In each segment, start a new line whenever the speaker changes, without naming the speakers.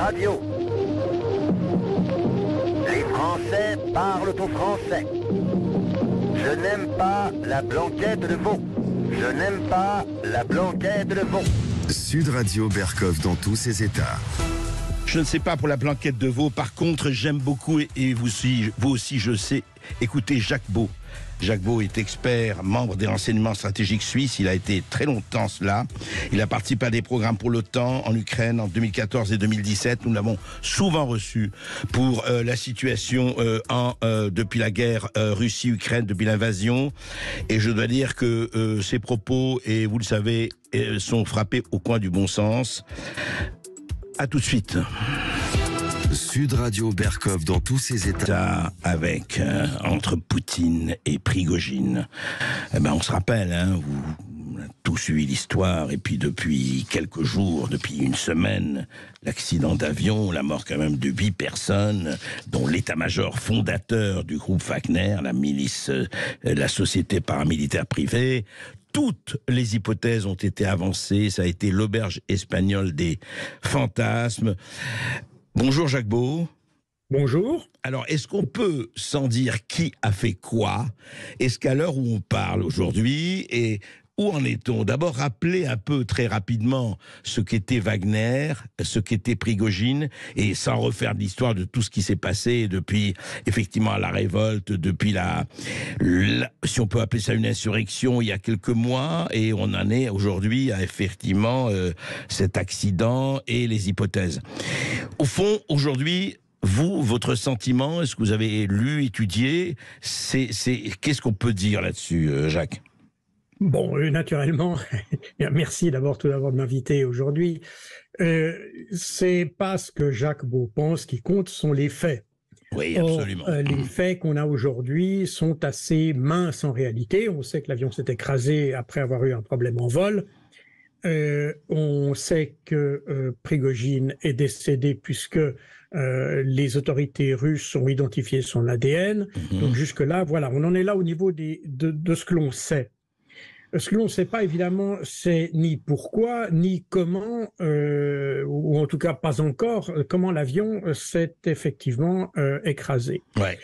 Radio. Les Français parlent au français. Je n'aime pas la blanquette de veau. Je n'aime pas la blanquette de veau.
Sud Radio Berkov dans tous ses états.
Je ne sais pas pour la blanquette de veau. Par contre, j'aime beaucoup, et vous aussi, je sais, écoutez Jacques Beau. Jacques Beau est expert, membre des renseignements stratégiques suisses. Il a été très longtemps cela. Il a participé à des programmes pour l'OTAN en Ukraine en 2014 et 2017. Nous l'avons souvent reçu pour la situation depuis la guerre Russie-Ukraine, depuis l'invasion. Et je dois dire que ses propos, et vous le savez, sont frappés au coin du bon sens. À tout de suite.
Sud Radio Berkov dans tous ses états.
Avec entre Poutine et Prigojine. On se rappelle, vous avez tous suivi l'histoire, et puis depuis quelques jours, depuis une semaine, l'accident d'avion, la mort quand même de 8 personnes, dont l'état-major fondateur du groupe Wagner, la milice, la société paramilitaire privée. Toutes les hypothèses ont été avancées. Ça a été l'auberge espagnole des fantasmes. Bonjour Jacques Beau.
Bonjour.
Alors, est-ce qu'on peut, sans dire qui a fait quoi, est-ce qu'à l'heure où on parle aujourd'hui, et où en est-on? D'abord, rappeler un peu très rapidement ce qu'était Wagner, ce qu'était Prigojine, et sans refaire de l'histoire de tout ce qui s'est passé depuis, effectivement, la révolte, depuis si on peut appeler ça une insurrection, il y a quelques mois, et on en est aujourd'hui à, effectivement, cet accident et les hypothèses. Au fond, aujourd'hui, vous, votre sentiment, est-ce que vous avez lu, étudié, qu'est-ce qu'on peut dire là-dessus, Jacques ?
Bon, naturellement, merci tout d'abord de m'inviter aujourd'hui. C'est pas ce que Jacques Beau pense qui compte, sont les faits.
Oui, absolument.
Or, les faits qu'on a aujourd'hui sont assez minces en réalité. On sait que l'avion s'est écrasé après avoir eu un problème en vol. On sait que Prigojine est décédé puisque les autorités russes ont identifié son ADN. Donc jusque-là, voilà, on en est là au niveau de ce que l'on sait. Ce que l'on ne sait pas, évidemment, c'est ni pourquoi, ni comment, ou en tout cas pas encore, comment l'avion s'est effectivement écrasé.
Ouais.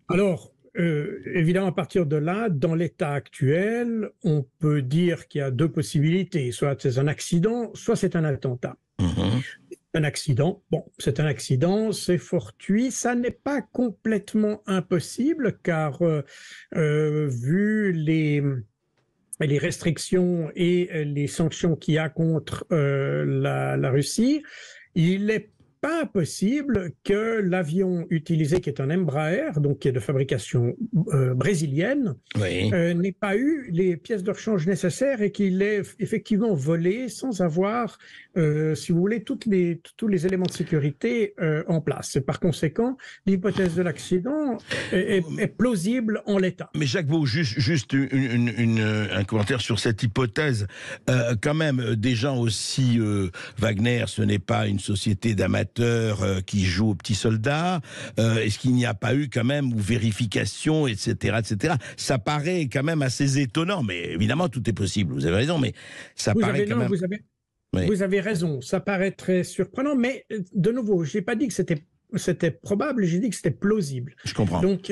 Alors, évidemment, à partir de là, dans l'état actuel, on peut dire qu'il y a deux possibilités. Soit c'est un accident, soit c'est un attentat. Un accident, c'est un accident, c'est fortuit, ça n'est pas complètement impossible, car vu les restrictions et les sanctions qu'il y a contre la Russie, il n'est pas impossible que l'avion utilisé, qui est un Embraer, donc qui est de fabrication brésilienne,
oui,
n'ait pas eu les pièces de rechange nécessaires et qu'il ait effectivement volé sans avoir, si vous voulez, tous les éléments de sécurité en place. Et par conséquent, l'hypothèse de l'accident est plausible en l'état.
Mais Jacques Beau, juste un commentaire sur cette hypothèse. Quand même, des gens aussi, Wagner, ce n'est pas une société d'amateurs qui joue aux petits soldats. Est-ce qu'il n'y a pas eu quand même vérification, etc., etc. Ça paraît quand même assez étonnant, mais évidemment tout est possible. Vous avez raison, mais ça paraît quand même.
Vous avez raison. Ça paraît très surprenant, mais de nouveau, j'ai pas dit que c'était probable, j'ai dit que c'était plausible.
Je comprends.
Donc,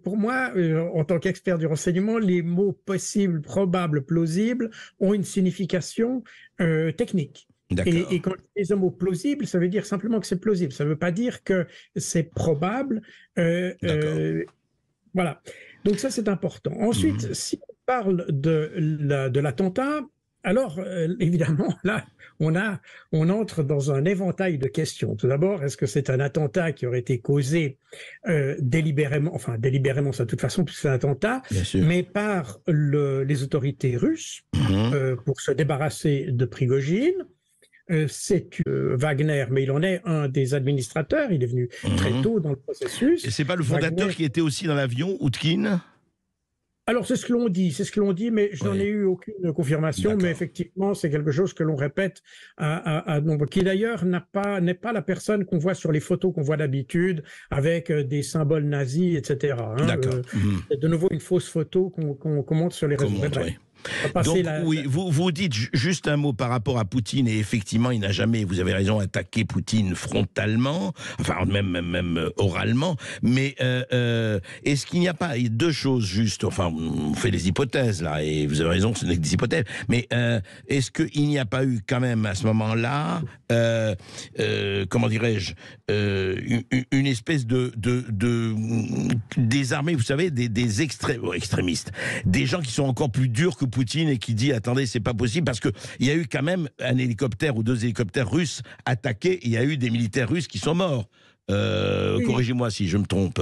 pour moi, en tant qu'expert du renseignement, les mots possible, probable, plausible ont une signification technique. Et quand je dis un mot plausible, ça veut dire simplement que c'est plausible. Ça ne veut pas dire que c'est probable. Voilà. Donc ça, c'est important. Ensuite, si on parle de l'attentat, alors évidemment, là, on entre dans un éventail de questions. Tout d'abord, est-ce que c'est un attentat qui aurait été causé délibérément, enfin délibérément, ça de toute façon, puisque c'est un attentat, mais par les autorités russes pour se débarrasser de Prigojine. C'est Wagner, mais il en est un des administrateurs, il est venu très tôt dans le processus.
Et c'est pas le fondateur qui était aussi dans l'avion, Outkin ?
Alors c'est ce que l'on dit, mais je n'en ai eu aucune confirmation, mais effectivement c'est quelque chose que l'on répète à nombre, qui d'ailleurs n'est pas la personne qu'on voit sur les photos qu'on voit d'habitude, avec des symboles nazis, etc. C'est de nouveau une fausse photo qu'on montre sur les réseaux.
Donc, oui, vous dites juste un mot par rapport à Poutine, et effectivement, il n'a jamais, vous avez raison, attaqué Poutine frontalement, enfin, même oralement, mais est-ce qu'il n'y a pas deux choses juste, enfin, on fait des hypothèses, là, et vous avez raison, ce n'est que des hypothèses, mais est-ce qu'il n'y a pas eu quand même, à ce moment-là, comment dirais-je, une espèce de des armées, vous savez, des extrémistes, des gens qui sont encore plus durs que Poutine et qui dit attendez, c'est pas possible, parce que il y a eu quand même un hélicoptère ou deux hélicoptères russes attaqués, et il y a eu des militaires russes qui sont morts. Oui. Corrigez-moi si je me trompe.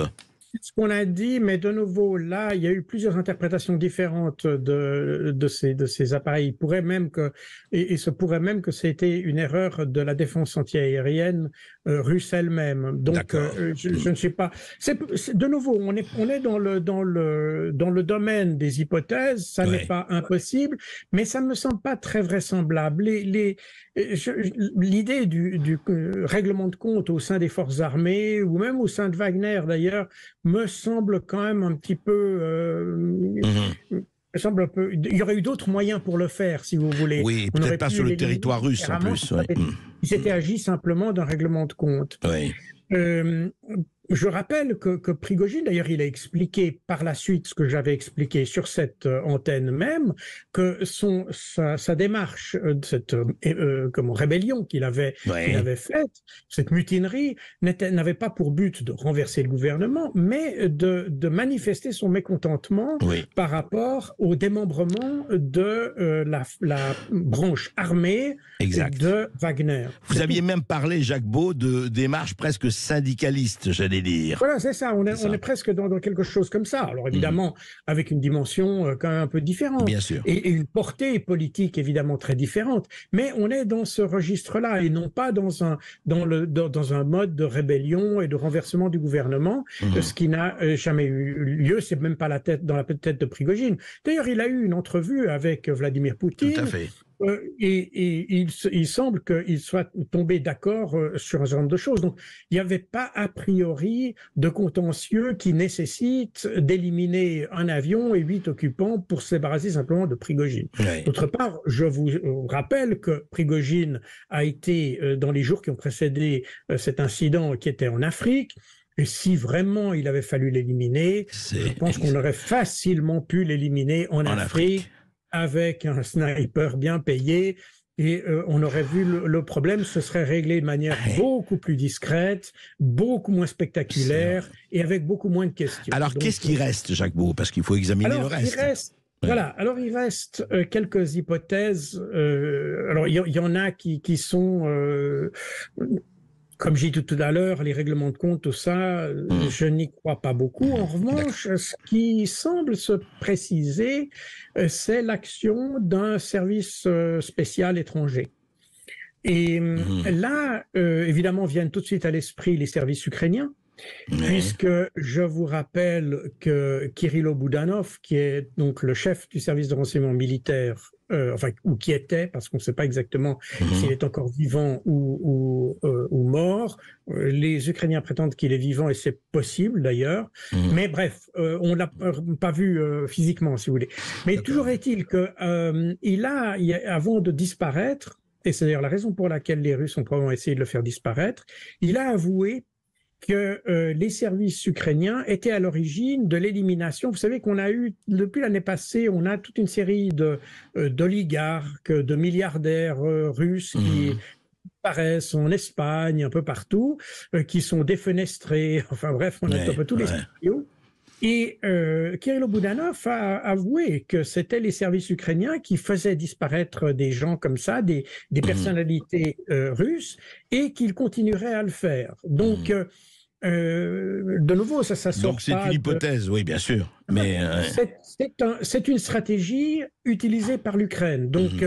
Ce qu'on a dit, mais de nouveau, là, il y a eu plusieurs interprétations différentes de ces appareils. Il pourrait même que, et se pourrait même que c'était une erreur de la défense antiaérienne russe elle-même. Donc, je ne sais pas. De nouveau, on est dans le domaine des hypothèses. Ça n'est pas impossible, mais ça me semble pas très vraisemblable. L'idée du règlement de compte au sein des forces armées, ou même au sein de Wagner d'ailleurs, me semble quand même un petit peu... me semble un peu... Il y aurait eu d'autres moyens pour le faire, si vous voulez.
Oui, peut-être pas sur le territoire russe en plus.
Il s'était agi simplement d'un règlement de compte.
Oui.
Je rappelle que Prigojine, d'ailleurs, il a expliqué par la suite ce que j'avais expliqué sur cette antenne même, que sa démarche, cette rébellion qu'il avait faite, cette mutinerie, n'avait pas pour but de renverser le gouvernement, mais de manifester son mécontentement par rapport au démembrement de la branche armée de Wagner.
Vous aviez même parlé, Jacques Beau, de démarche presque syndicaliste, j'allais dire.
Voilà, c'est ça. On est presque dans quelque chose comme ça. Alors évidemment, avec une dimension quand même un peu différente.
Bien sûr.
Et une portée politique évidemment très différente. Mais on est dans ce registre-là et non pas dans un mode de rébellion et de renversement du gouvernement, ce qui n'a jamais eu lieu. C'est même pas dans la tête de Prigojine. D'ailleurs, il a eu une entrevue avec Vladimir Poutine.
Tout à fait.
Et il semble qu'il soit tombé d'accord sur un certain nombre de choses. Donc, il n'y avait pas a priori de contentieux qui nécessite d'éliminer un avion et 8 occupants pour se débarrasser simplement de Prigojine. D'autre part, je vous rappelle que Prigojine a été, dans les jours qui ont précédé cet incident qui était en Afrique, et si vraiment il avait fallu l'éliminer, je pense qu'on aurait facilement pu l'éliminer en Afrique. Avec un sniper bien payé, et on aurait vu le problème se serait réglé de manière beaucoup plus discrète, beaucoup moins spectaculaire, et avec beaucoup moins de questions.
Alors, qu'est-ce qui reste, Jacques Beau? Parce qu'il faut examiner le reste.
Voilà, alors il reste quelques hypothèses. Alors, il y en a qui sont... Comme j'ai dit tout à l'heure, les règlements de compte, tout ça, je n'y crois pas beaucoup. En revanche, ce qui semble se préciser, c'est l'action d'un service spécial étranger. Et là, évidemment, viennent tout de suite à l'esprit les services ukrainiens, puisque je vous rappelle que Kirilo Boudanov, qui est donc le chef du service de renseignement militaire, ou qui était, parce qu'on ne sait pas exactement s'il est encore vivant ou mort. Les Ukrainiens prétendent qu'il est vivant, et c'est possible d'ailleurs. Mais bref, on ne l'a pas vu physiquement, si vous voulez. Mais toujours est-il que avant de disparaître, et c'est d'ailleurs la raison pour laquelle les Russes ont probablement essayé de le faire disparaître, il a avoué que les services ukrainiens étaient à l'origine de l'élimination. Vous savez qu'on a eu, depuis l'année passée, on a toute une série d'oligarques, de milliardaires russes qui apparaissent en Espagne, un peu partout, qui sont défenestrés. Enfin bref, on a un peu tous les scénarios. Et Kirilo Boudanov a avoué que c'était les services ukrainiens qui faisaient disparaître des gens comme ça, des personnalités russes, et qu'ils continueraient à le faire. Donc, de nouveau, ça sort
Donc c'est une hypothèse, oui, bien sûr. Mais
c'est une stratégie utilisée par l'Ukraine. Donc,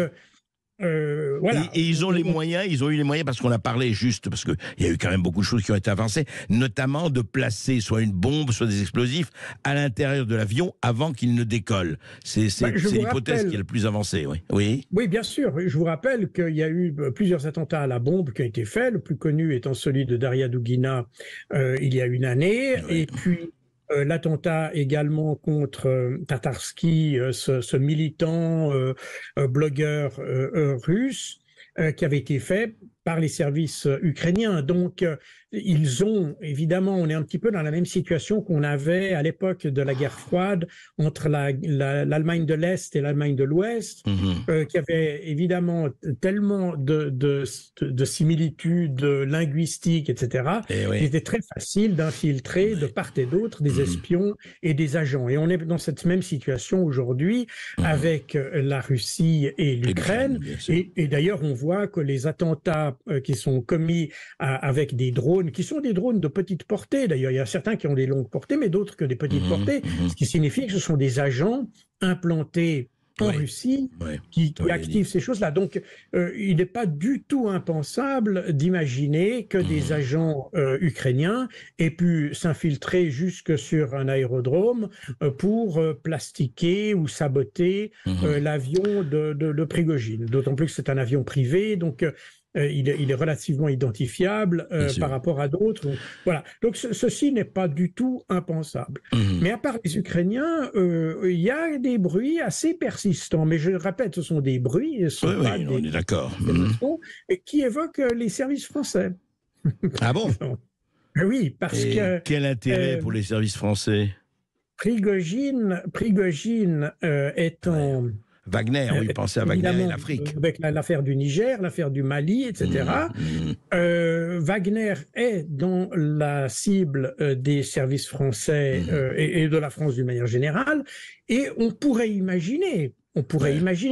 voilà.
Et ils ont les moyens, ils ont eu les moyens, parce qu'on a parlé juste, parce qu'il y a eu quand même beaucoup de choses qui ont été avancées, notamment de placer soit une bombe, soit des explosifs à l'intérieur de l'avion avant qu'il ne décolle. C'est l'hypothèse qui est la plus avancée, oui.
Oui, bien sûr. Je vous rappelle qu'il y a eu plusieurs attentats à la bombe qui ont été faits, le plus connu étant celui de Daria Dugina il y a une année, et puis l'attentat également contre Tatarsky, ce militant blogueur russe, qui avait été fait par les services ukrainiens. Donc, ils ont, évidemment, on est un petit peu dans la même situation qu'on avait à l'époque de la guerre froide entre l'Allemagne de l'Est et l'Allemagne de l'Ouest, qui avait évidemment tellement de similitudes linguistiques, etc., qu'il était très facile d'infiltrer de part et d'autre des espions et des agents. Et on est dans cette même situation aujourd'hui avec la Russie et l'Ukraine. Et d'ailleurs, on voit que les attentats qui sont commis avec des drones, qui sont des drones de petite portée. D'ailleurs, il y a certains qui ont des longues portées, mais d'autres que des petites portées, ce qui signifie que ce sont des agents implantés en Russie qui activent ces choses-là. Donc, il n'est pas du tout impensable d'imaginer que des agents ukrainiens aient pu s'infiltrer jusque sur un aérodrome pour plastiquer ou saboter l'avion de Prigojine. D'autant plus que c'est un avion privé, donc il est relativement identifiable par rapport à d'autres. Donc, voilà. Donc ceci n'est pas du tout impensable. Mais à part les Ukrainiens, il y a des bruits assez persistants. Mais je répète, ce sont des bruits,
on est d'accord.
Qui évoquent les services français.
Ah bon?
Oui, parce que...
Quel intérêt pour les services français?
Prigojine étant...
Wagner, oui, pensez à Wagner et l'Afrique.
Avec l'affaire du Niger, l'affaire du Mali, etc. Wagner est dans la cible des services français et de la France d'une manière générale. Et on pourrait imaginer,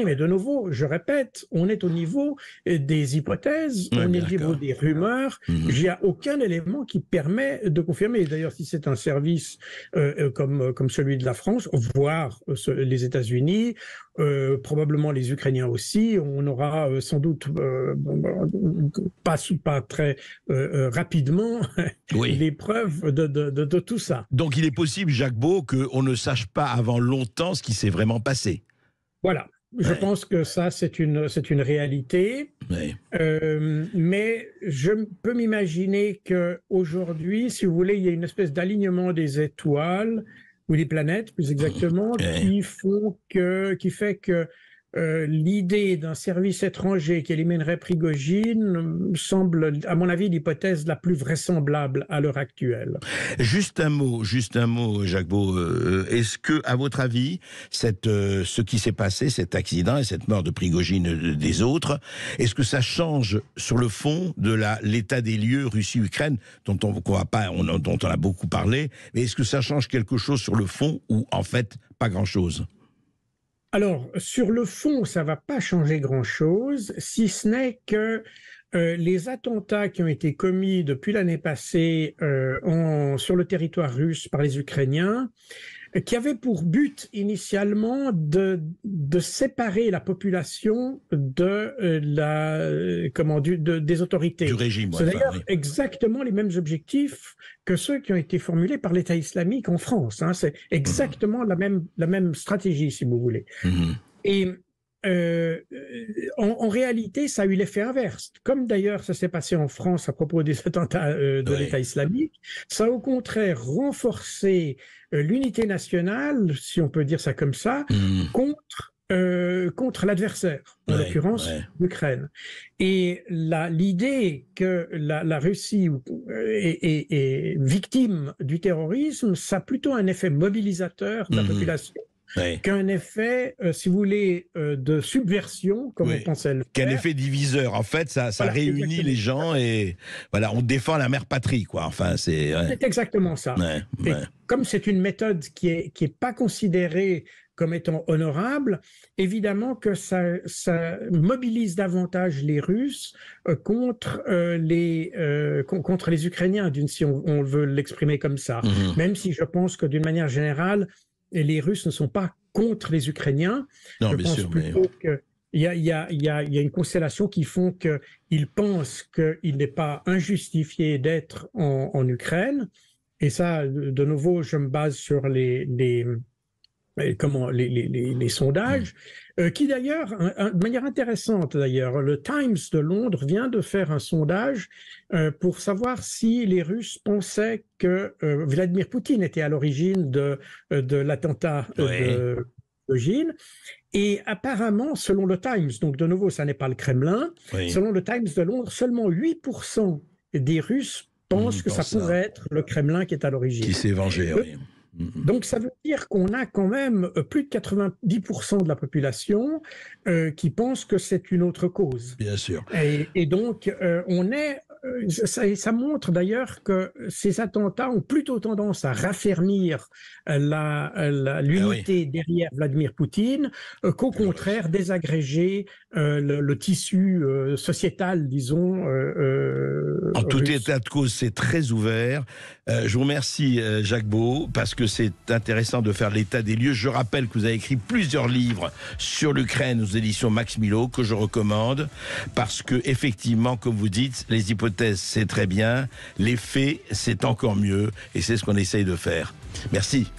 mais de nouveau, je répète, on est au niveau des hypothèses, on est au niveau des rumeurs. Il n'y a aucun élément qui permet de confirmer. D'ailleurs, si c'est un service comme celui de la France, voire les États-Unis, probablement les Ukrainiens aussi, on aura sans doute pas très rapidement les preuves de tout ça.
Donc il est possible, Jacques Beau, qu'on ne sache pas avant longtemps ce qui s'est vraiment passé.
Voilà. Je pense que ça, c'est une réalité. Mais je peux m'imaginer qu'aujourd'hui, si vous voulez, il y a une espèce d'alignement des étoiles, ou des planètes, plus exactement, qui fait que l'idée d'un service étranger qui éliminerait Prigojine semble, à mon avis, l'hypothèse la plus vraisemblable à l'heure actuelle.
Juste un mot, Jacques Beau. Est-ce que, à votre avis, ce qui s'est passé, cet accident et cette mort de Prigojine des autres, est-ce que ça change sur le fond de l'état des lieux Russie-Ukraine, dont on a beaucoup parlé, mais est-ce que ça change quelque chose sur le fond ou en fait pas grand-chose?
Alors, sur le fond, ça ne va pas changer grand-chose, si ce n'est que les attentats qui ont été commis depuis l'année passée sur le territoire russe par les Ukrainiens, qui avaient pour but initialement de séparer la population des autorités.
Du régime.
C'est d'ailleurs exactement les mêmes objectifs que ceux qui ont été formulés par l'État islamique en France. Hein. C'est exactement la même stratégie, si vous voulez. Et en réalité, ça a eu l'effet inverse. Comme d'ailleurs ça s'est passé en France à propos des attentats de l'État islamique, ça a au contraire renforcé l'unité nationale, si on peut dire ça comme ça, contre l'adversaire, en l'occurrence l'Ukraine. Et l'idée que la Russie est victime du terrorisme, ça a plutôt un effet mobilisateur de la population. Qu'un effet, si vous voulez, de subversion, comme on pensait le faire.
Qu'un effet diviseur. En fait, ça réunit exactement les gens et voilà, on défend la mère patrie, quoi. Enfin, c'est
exactement ça. Et comme c'est une méthode qui est pas considérée comme étant honorable, évidemment que ça mobilise davantage les Russes contre les Ukrainiens, si on veut l'exprimer comme ça. Même si je pense que d'une manière générale, les Russes ne sont pas contre les Ukrainiens.
Non,
je
bien
pense
sûr,
plutôt qu'il y a une constellation qui font qu'ils pensent qu'il n'est pas injustifié d'être en Ukraine. Et ça, de nouveau, je me base sur les les sondages, qui d'ailleurs, de manière intéressante d'ailleurs, le Times de Londres vient de faire un sondage pour savoir si les Russes pensaient que Vladimir Poutine était à l'origine de l'attentat de Prigogine. Et apparemment, selon le Times, donc de nouveau, ça n'est pas le Kremlin, selon le Times de Londres, seulement 8% des Russes pensent que ça pourrait être le Kremlin qui est à l'origine. Qui
s'est vengé, oui.
Donc ça veut dire qu'on a quand même plus de 90% de la population qui pense que c'est une autre cause.
Bien sûr.
Et donc on est... Ça montre d'ailleurs que ces attentats ont plutôt tendance à raffermir l'unité derrière Vladimir Poutine qu'au contraire désagréger le tissu sociétal, disons.
En tout état de cause, c'est très ouvert. Je vous remercie, Jacques Beau, parce que c'est intéressant de faire l'état des lieux. Je rappelle que vous avez écrit plusieurs livres sur l'Ukraine aux éditions Max Milo, que je recommande, parce que effectivement, comme vous dites, les hypothèses, c'est très bien, les faits, c'est encore mieux, et c'est ce qu'on essaye de faire. Merci.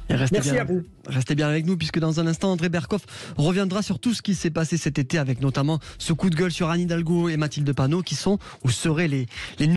Merci à vous.
Restez bien avec nous, puisque dans un instant, André Berkoff reviendra sur tout ce qui s'est passé cet été, avec notamment ce coup de gueule sur Anne Hidalgo et Mathilde Panot, qui sont ou seraient les